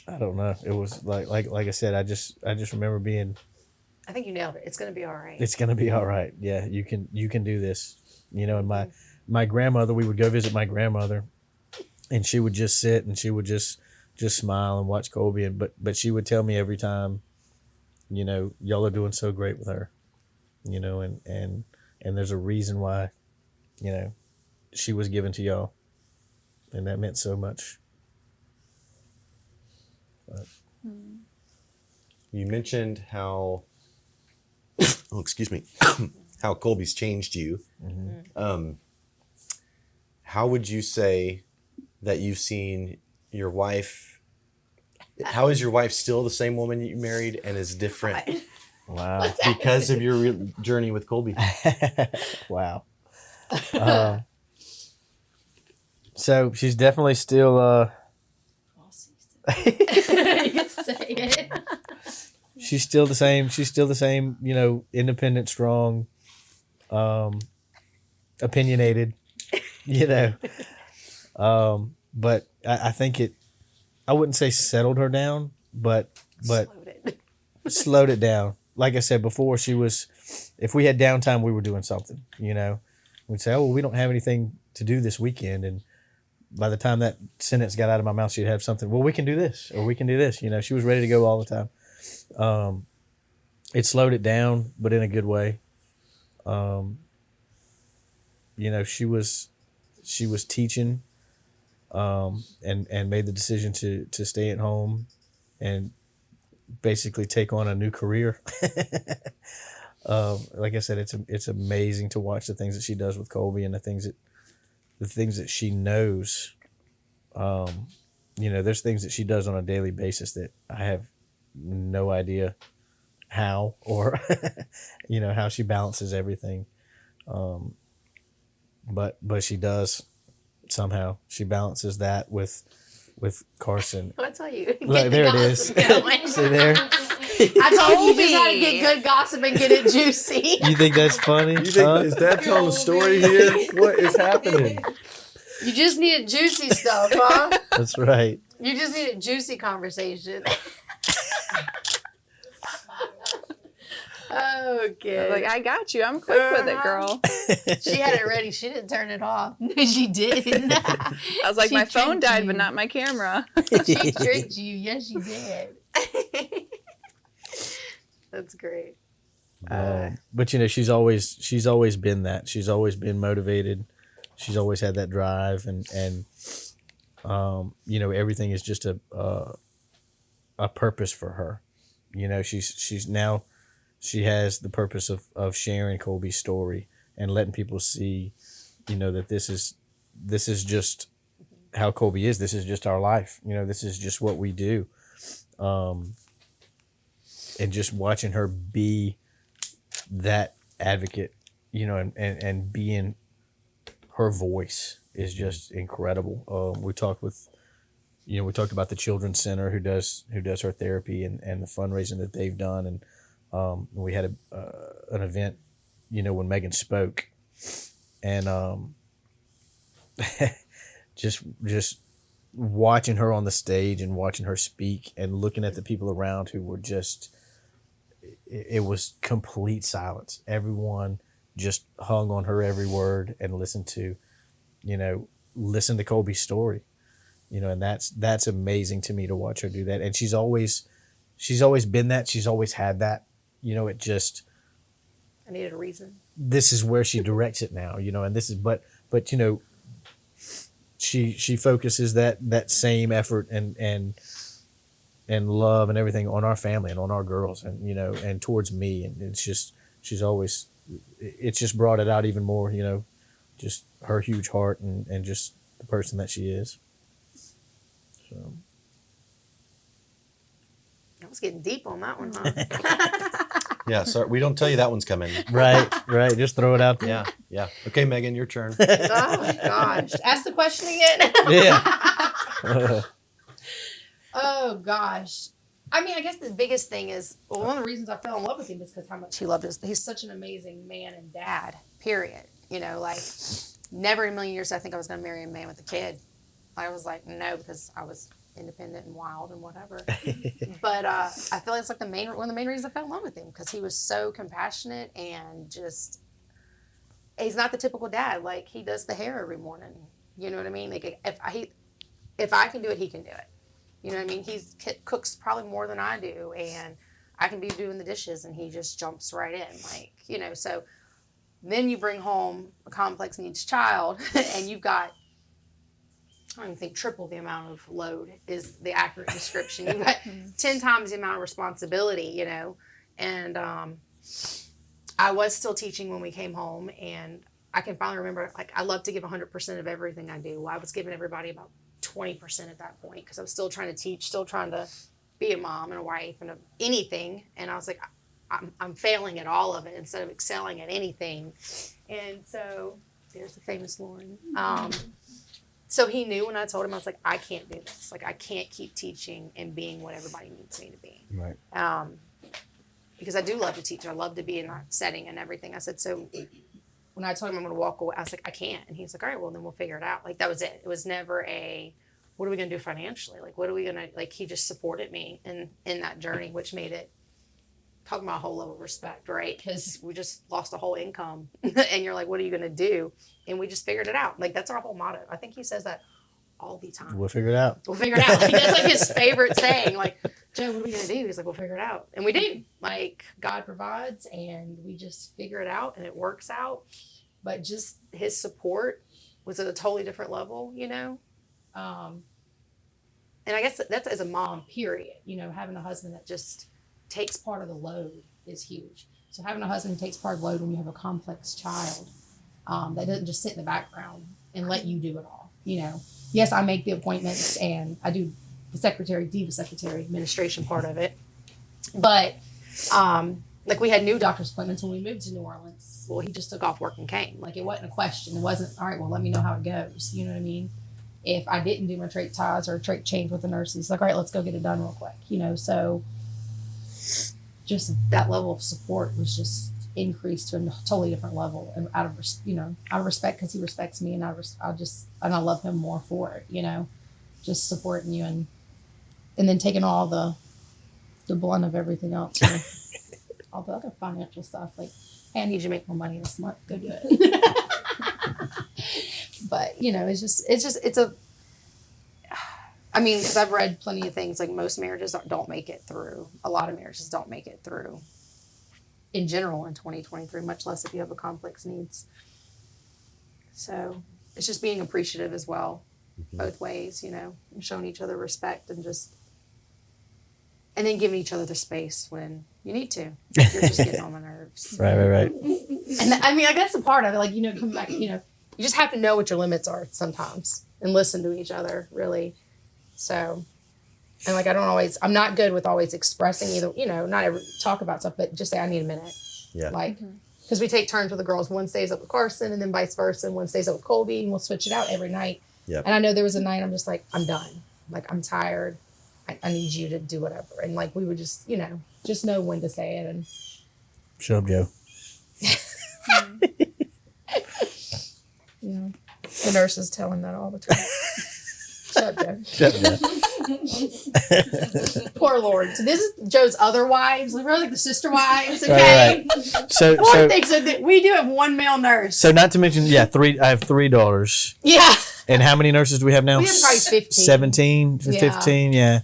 I don't know. It was like I said. I just remember being. I think you nailed it. It's going to be all right. It's gonna be all right. Yeah, you can do this. You know, and my grandmother, we would go visit my grandmother, and she would just sit and she would just smile and watch Colby, but she would tell me every time, you know, y'all are doing so great with her, you know, and there's a reason why, you know, she was given to y'all, and that meant so much. But. You mentioned how, oh, excuse me, how Colby's changed you. How would you say that you've seen your wife? How is your wife still the same woman you married and is different Wow. because of your journey with Colby? Wow. So she's definitely still, You can say it. she's still the same. She's still the same, you know, independent, strong, opinionated, you know. But I think I wouldn't say settled her down, but Loaded. slowed it down. Like I said before, if we had downtime, we were doing something, you know. We'd say, oh, well, we don't have anything to do this weekend. And by the time that sentence got out of my mouth, she'd have something. Well, we can do this, or we can do this. You know, she was ready to go all the time. It slowed it down, but in a good way. You know, she was teaching, and made the decision to stay at home and basically take on a new career. Like I said, it's amazing to watch the things that she does with Colby and the things that she knows. You know, there's things that she does on a daily basis that I have no idea how, or you know, how she balances everything. But she does somehow. She balances that with Carson. I'll tell you. Look, there it is. Going. See there? I told you just how to get good gossip and get it juicy. You think that's funny? You think, is Dad telling a story here? What is happening? You just needed juicy stuff, huh? That's right. You just needed juicy conversation. Okay. Like, I got you. I'm quick with it, girl. She had it ready. She didn't turn it off. She did. I was like, She my phone tricked died, you. but not my camera. She tricked you. Yes, she did. That's great. But you know, she's always been that. She's always been motivated. She's always had that drive, and you know, everything is just a purpose for her. You know, she's now she has the purpose of sharing Colby's story and letting people see, that this is just how Colby is. This is just our life. This is just what we do. And just watching her be that advocate, and being her voice is just incredible. We talked about the Children's Center who does her therapy and the fundraising that they've done. And we had an event, when Megan spoke, and just watching her on the stage and watching her speak and looking at the people around who were just, it was complete silence. Everyone just hung on her every word and listened to Colby's story, and that's amazing to me to watch her do that. And she's always been that. She's always had that. It just, I needed a reason. This is where she directs it now, and this is, but she focuses that same effort and love and everything on our family and on our girls and towards me. And it's just, it's just brought it out even more, just her huge heart and just the person that she is. So. I was getting deep on that one, huh? Yeah, sorry, we don't tell you that one's coming. Right. Just throw it out there. Yeah. Okay, Megan, your turn. Oh my gosh. Ask the question again. Yeah. Oh gosh. I mean, I guess the biggest thing is, well, one of the reasons I fell in love with him is because how much he loved us. He's such an amazing man and dad, period. Never in a million years did I think I was going to marry a man with a kid. I was like, no, because I was independent and wild and whatever. But I feel like it's like one of the main reasons I fell in love with him, because he was so compassionate and just, he's not the typical dad. Like, he does the hair every morning. You know what I mean? Like, if I can do it, he can do it. You know what I mean? He cooks probably more than I do, and I can be doing the dishes, and he just jumps right in. So then you bring home a complex needs child, and you've got, I don't even think triple the amount of load is the accurate description. You've got 10 times the amount of responsibility, and I was still teaching when we came home, and I can finally remember, I love to give 100% of everything I do. Well, I was giving everybody about 20% at that point, because I was still trying to teach, still trying to be a mom and a wife and anything. And I was like, I'm failing at all of it instead of excelling at anything. And so there's the famous Lauren. So he knew when I told him, I was like, I can't do this. I can't keep teaching and being what everybody needs me to be. Right. Because I do love to teach. I love to be in that setting and everything. I said, so when I told him I'm going to walk away, I was like, I can't. And he's like, all right, well, then we'll figure it out. That was it. It was never what are we going to do financially? What are we going to, he just supported me in that journey, which made it, talking about a whole level of respect, right? Because we just lost a whole income. And you're like, what are you going to do? And we just figured it out. That's our whole motto. I think he says that all the time. We'll figure it out. We'll figure it out. That's his favorite saying. Joe, what are we going to do? He's like, we'll figure it out. And we do. God provides, and we just figure it out, and it works out. But just his support was at a totally different level, and I guess that's as a mom, period. Having a husband that just takes part of the load is huge. So having a husband who takes part of the load when you have a complex child, that doesn't just sit in the background and let you do it all. Yes, I make the appointments and I do the diva secretary administration part of it. But we had new doctor's appointments when we moved to New Orleans. Well, he just took off work and came. It wasn't a question. It wasn't, all right, well, let me know how it goes. You know what I mean? If I didn't do my trait ties or trait change with the nurse, he's like, all right, let's go get it done real quick. So just that level of support was just increased to a totally different level, and out of respect, because he respects me, and I love him more for it. Just supporting you and then taking all the blunt of everything else, all the other financial stuff. Hey, I need you to make more money this month. Go do it. But because I've read plenty of things, most marriages don't make it through. A lot of marriages don't make it through in general in 2023, much less if you have a complex needs. So it's just being appreciative as well, both ways, and showing each other respect and then giving each other the space when You need to. You're just getting on my nerves. Right. And I mean, like, that's the part of it. Like, come back, you just have to know what your limits are sometimes and listen to each other, really. So, and like, I'm not good with always expressing either, not ever talk about stuff, but just say, I need a minute. Yeah. Like, because we take turns with the girls. One stays up with Carson and then vice versa. And one stays up with Colby, and we'll switch it out every night. Yep. And I know there was a night I'm just like, I'm done. Like, I'm tired. I need you to do whatever. And like, we would just know when to say it. And Shut up, Joe. the nurses tell him that all the time. Shut up, Joe. Shut up. Poor Lord. So this is Joe's other wives. We're like the sister wives, okay? Right. So One thing, so we do have one male nurse. So not to mention, I have 3 daughters. Yeah. And how many nurses do we have now? We have probably 15. 17, 15, yeah.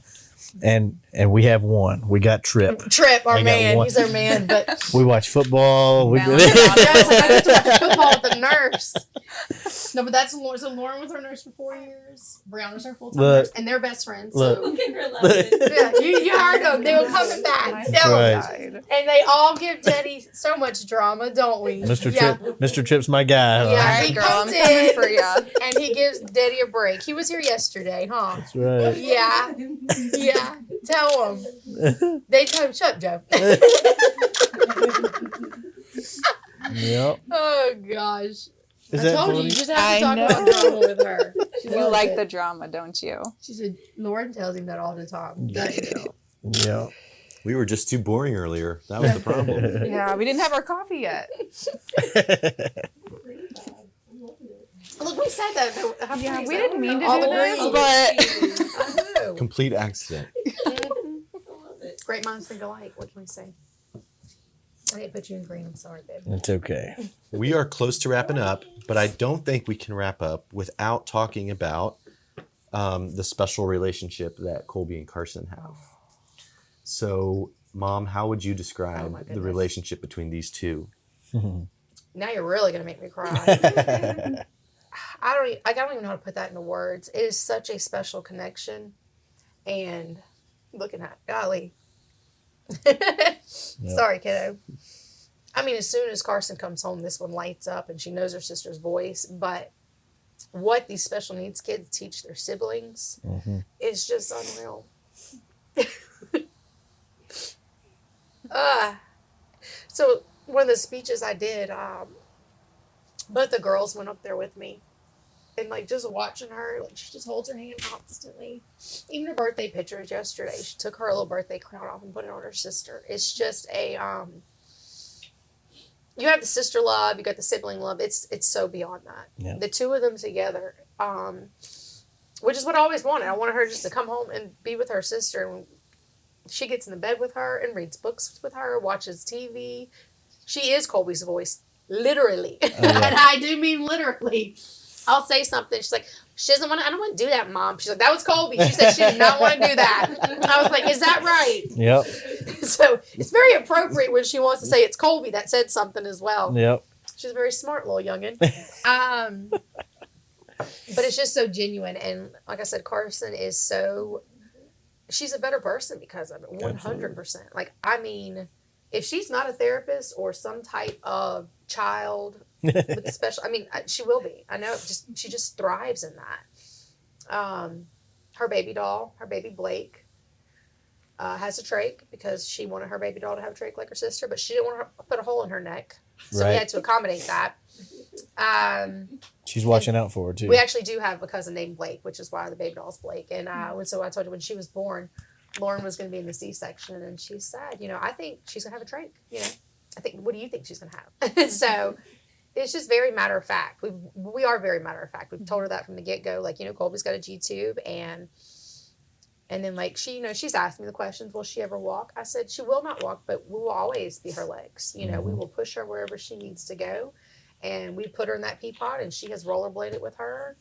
And we have one. We got Trip. Trip, our I got man. one. He's our man, but We watch football. Joe's like, I have to watch football with the nurse. No, but that's Lauren. So Lauren was our nurse for 4 years. Brianna was our full-time Look. nurse, and they're best friends. Look. So yeah, you heard them. They were coming back. Tell them. Right. And they all give Daddy so much drama, don't we? Mr. Trip's my guy. Yeah. All right, He girl, I'm comes coming in. for you. And he gives Daddy a break. He was here yesterday, huh? That's right. Yeah. Yeah. Tell him. They tell him, shut up, Joe. Yep. Oh, gosh. Is I that told you, funny? you just have to I talk know. about drama with her. She You loves like it. the drama, don't you? She said, Lauren tells him that all the time. Yeah. We were just too boring earlier. That was the problem. Yeah, we didn't have our coffee yet. Look, we said that. Yeah, we didn't mean to All do the this, green. but I know. Complete accident. Great minds think alike. What can we say? I didn't put you in green. I'm sorry, babe. It's okay. We are close to wrapping up, but I don't think we can wrap up without talking about the special relationship that Colby and Carson have. So, Mom, how would you Oh, describe my the goodness. relationship between these two? Now you're really gonna make me cry. I don't even know how to put that into words. It is such a special connection, and looking at golly. Sorry, kiddo. I mean, as soon as Carson comes home, this one lights up, and she knows her sister's voice. But what these special needs kids teach their siblings is just unreal. So one of the speeches I did, both the girls went up there with me, and like just watching her, like she just holds her hand constantly. Even her birthday pictures yesterday, she took her little birthday crown off and put it on her sister. It's just a you have the sister love, you got the sibling love. It's so beyond that. Yeah. The two of them together, which is what I always wanted. I wanted her just to come home and be with her sister. And she gets in the bed with her and reads books with her, watches TV. She is Colby's voice, literally. yeah. And I do mean literally. I'll say something. She's like, I don't want to do that, Mom. She's like, that was Colby. She said she did not want to do that. I was like, is that right? Yep. So it's very appropriate when she wants to say it's Colby that said something as well. Yep. She's a very smart little youngin'. But it's just so genuine. And like I said, Carson is she's a better person because of it. 100%. Like, I mean, if she's not a therapist or some type of child with special, I mean, she will be. I know. She just thrives in that. Her baby doll, her baby Blake, has a trach because she wanted her baby doll to have a trach like her sister, but she didn't want to put a hole in her neck. So we Right. had to accommodate that. She's watching out for her too. We actually do have a cousin named Blake, which is why the baby doll's Blake. And so I told you when she was born, Lauren was going to be in the C-section, and she said, I think she's going to have a trach. What do you think she's going to have? So it's just very matter of fact. We are very matter of fact. We've told her that from the get-go. Like, Colby's got a G-tube, and then like she's asked me the questions, will she ever walk? I said she will not walk, but we will always be her legs. We will push her wherever she needs to go. And we put her in that pea pod, and she has rollerbladed with her.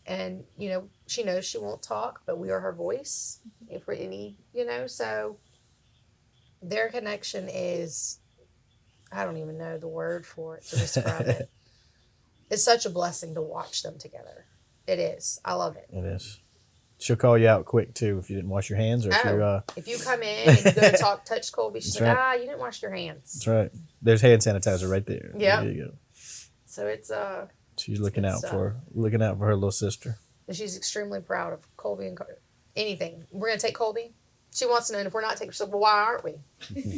And, she knows she won't talk, but we are her voice if we're any, so their connection is, I don't even know the word for it to describe it. It's such a blessing to watch them together. It is. I love it. It is. she'll call you out quick too if you didn't wash your hands or if you're. If you come in and you go to touch Colby, she's That's like, right. you didn't wash your hands. That's right. There's hand sanitizer right there. Yep. There you go. So it's She's looking good out stuff. for her little sister. and she's extremely proud of Colby and anything. We're gonna take Colby. She wants to know, and if we're not taking, she's like, well, why aren't we?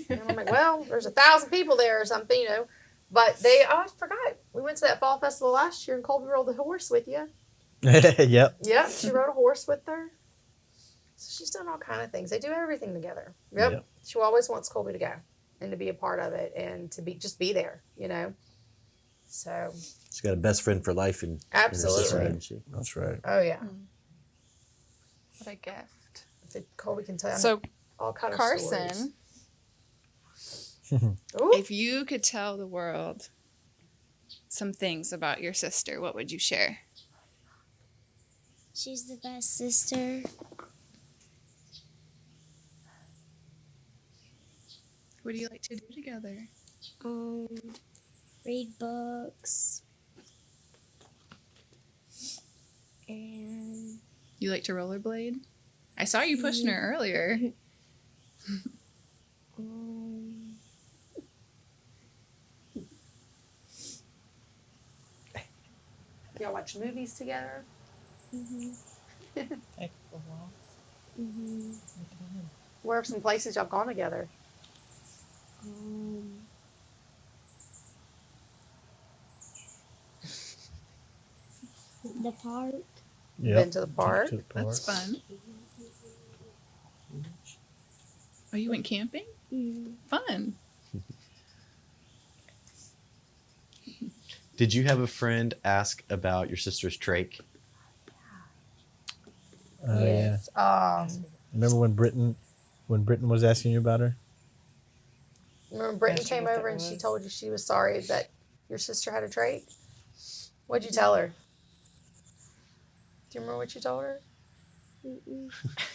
And I'm like, well, there's 1,000 people there or something, you know. But I forgot. We went to that fall festival last year, and Colby rode the horse with you. Yep. Yep, she rode a horse with her. So she's done all kind of things. They do everything together. Yep. She always wants Colby to go and to be a part of it and to be there, you know. So She's got a best friend for life in Absolutely. in her sister, hasn't she? That's right. oh yeah, What a gift. Colby can tell So, all kind of Carson, stories. Ooh. if you could tell the world some things about your sister, what would you share? She's the best sister. What do you like to do together? Read books. And You like to rollerblade? I saw you pushing her earlier. Y'all watch movies together? Where are some places y'all gone together? the park. Been to the park? To the park. That's fun. Oh, you went camping? Fun. Did you have a friend ask about your sister's trach? Oh, yeah. Yes. Remember when Britton was asking you about her? Remember Brittany came over and she told you she was sorry that your sister had a trach? What'd you tell her? Do you remember what you told her?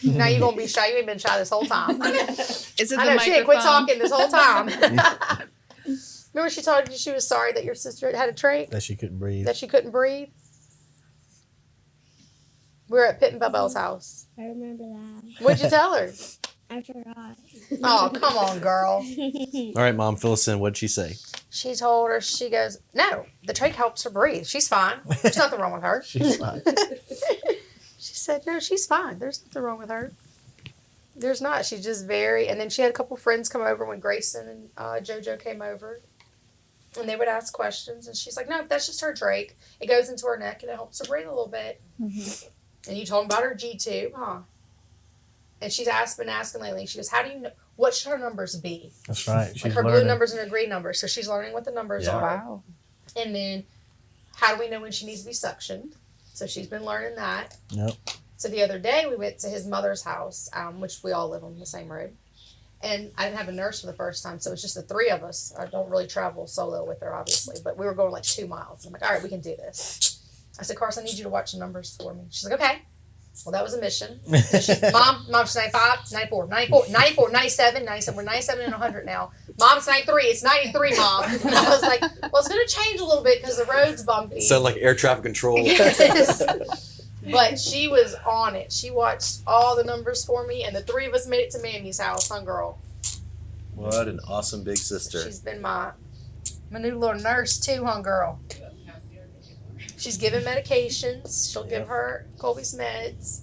Now you're gonna be shy. You ain't been shy this whole time. Is it I the know she ain't quit microphone? talking this whole time. Remember she told you she was sorry that your sister had a trach, That she couldn't breathe. that she couldn't breathe. We were at Pitt and Bubel's house. I remember that. What'd you tell her? I forgot. Oh, come on, girl. All right, Mom, fill us in. What'd she say? She told her, she goes, no, the trach helps her breathe. She's fine. There's nothing wrong with her. She's fine. She said, no, she's fine. There's nothing wrong with her. There's not. She's just and then she had a couple friends come over when Grayson and JoJo came over. And they would ask questions. And she's like, no, that's just her trach. It goes into her neck and it helps her breathe a little bit. And you told them about her G-tube, huh? And she's been asking lately. She goes, how do you know? What should her numbers be? That's right. She's Like her learning. blue numbers and her green numbers. So she's learning what the numbers Yeah. are. Wow. And then how do we know when she needs to be suctioned? So she's been learning that. Yep. So the other day we went to his mother's house, which we all live on the same road. And I didn't have a nurse for the first time, so it's just the three of us. I don't really travel solo with her, obviously, but we were going like 2 miles. I'm like, all right, we can do this. I said, Carson, I need you to watch the numbers for me. She's like, okay. Well, that was a mission. So Mom, she's 95, 94, 94, 94, 97, 97. We're 97 and 100 now. Mom's 93. It's 93, Mom. And I was like, well, it's going to change a little bit because the road's bumpy. Sound like air traffic control. Yes. But she was on it. She watched all the numbers for me, and the three of us made it to Mammy's house, huh, girl? What an awesome big sister. She's been my new little nurse too, huh, girl? She's giving medications. She'll give her Colby's meds.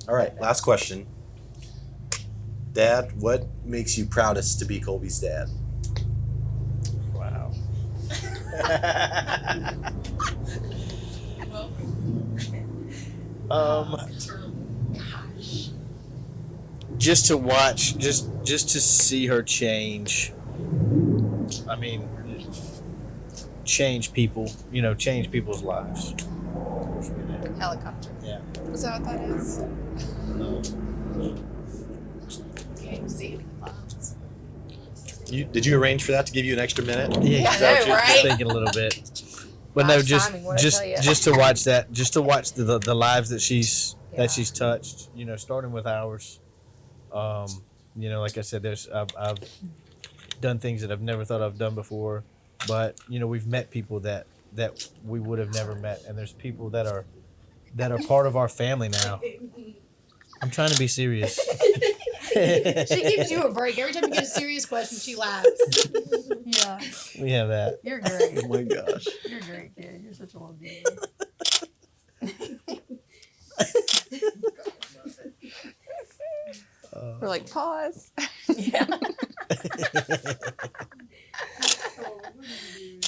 All right, last question. Dad, what makes you proudest to be Colby's dad? Wow. Just to watch, just to see her change. I mean, change people. You know, change people's lives. Helicopter. Yeah. Is that what that is? Did you arrange for that to give you an extra minute? Yeah, I know, I was right? thinking a little bit. But no, Gosh, just timing, what'd I just tell ya? just to watch that, just to watch the lives that she's Yeah. touched. You know, starting with ours. You know, like I said, I've done things that I've never thought I've done before, but you know, we've met people that that we would have never met, and there's people that are part of our family now. I'm trying to be serious. She gives you a break. Every time you get a serious question, she laughs. Yeah. We have that. You're great. Oh my gosh. You're great, kid. You're such a little baby. We're like, pause. Yeah.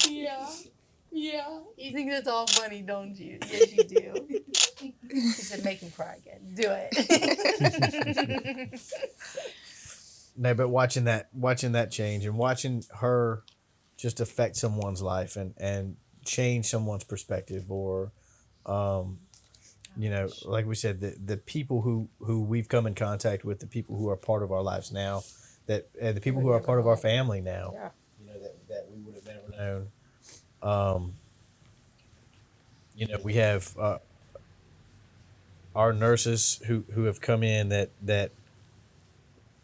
Yeah. Yeah. You think that's all funny, don't you? Yes, you do. She said, make him cry again. Do it. No, but watching that change and watching her just affect someone's life and change someone's perspective, or like we said, the people who we've come in contact with, the people who are part of our lives now, that the people who are part of our family now, Yeah. that we would have never known. We have our nurses who have come in that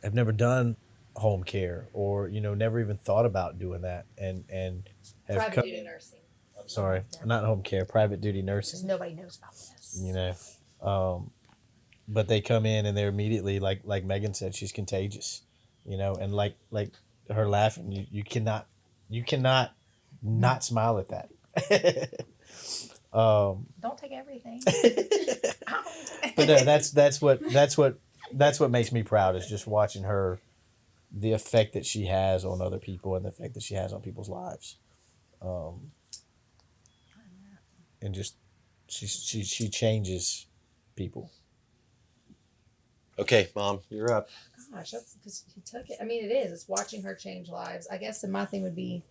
have never done home care, or never even thought about doing that, and have Private come. duty nursing. I'm sorry, not home care, private duty Because nursing. nobody knows about this. But they come in and they're immediately, like Megan said, she's contagious, and like her laughing, you cannot not smile at that. Don't take everything. But no, that's what makes me proud, is just watching her, the effect that she has on other people and the effect that she has on people's lives, and just she changes people. Okay, Mom, you're up. Gosh, that's because he took it. I mean, it is. It's watching her change lives. I guess, and my thing would be,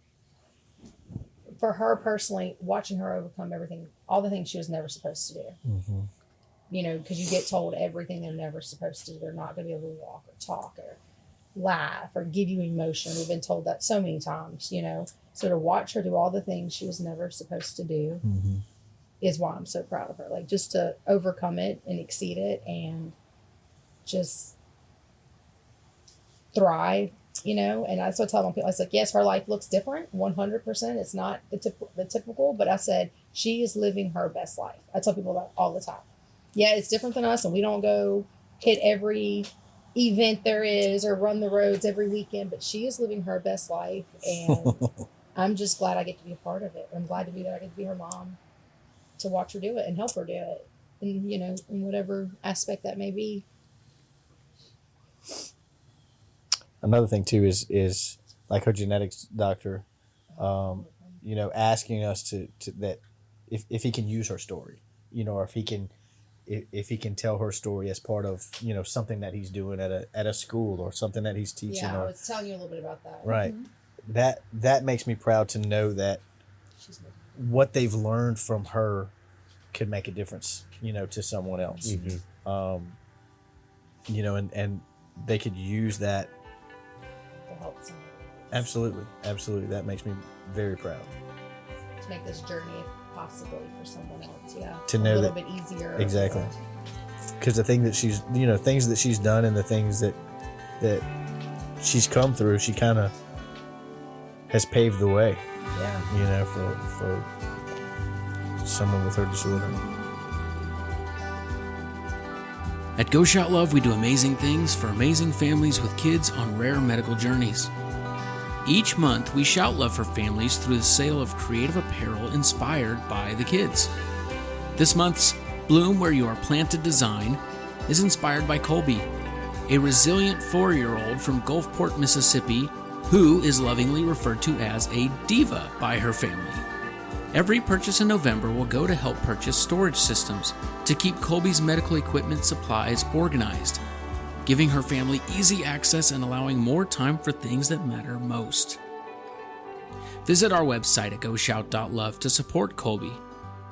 for her personally, watching her overcome everything, all the things she was never supposed to do. Mm-hmm. Because you get told everything they're never supposed to do. They're not going to be able to walk or talk or laugh or give you emotion. We've been told that so many times, So to watch her do all the things she was never supposed to do Mm-hmm. is why I'm so proud of her. Like, just to overcome it and exceed it and just thrive, And that's what I tell my people. I said, yes, her life looks different, 100%. It's not the typical, but I said, she is living her best life. I tell people that all the time. Yeah, it's different than us, and we don't go hit every event there is or run the roads every weekend, but she is living her best life, and I'm just glad I get to be a part of it. I'm glad to be there. I get to be her mom, to watch her do it and help her do it, and in whatever aspect that may be. Another thing too is like her genetics doctor, asking us to that if he can use her story, or if he can tell her story as part of something that he's doing at a school, or something that he's teaching. Yeah, I or was telling you a little bit about that. right. That makes me proud to know that She's what they've learned from her could make a difference, to someone else. Mm-hmm. And they could use that. to help someone Absolutely. That makes me very proud. to make this journey a possibility for someone else. Yeah, To know a little that- bit easier. Exactly. Because the thing that she's, things that she's done and the things that she's come through, she kind of has paved the way, Yeah. for someone with her disorder. At Go Shout Love, we do amazing things for amazing families with kids on rare medical journeys. Each month, we shout love for families through the sale of creative apparel inspired by the kids. This month's Bloom Where You Are Planted design is inspired by Colbi, a resilient 4-year-old from Gulfport, Mississippi, who is lovingly referred to as a diva by her family. Every purchase in November will go to help purchase storage systems to keep Colby's medical equipment supplies organized, giving her family easy access and allowing more time for things that matter most. Visit our website at goshout.love to support Colby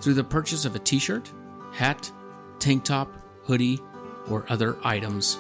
through the purchase of a t-shirt, hat, tank top, hoodie, or other items.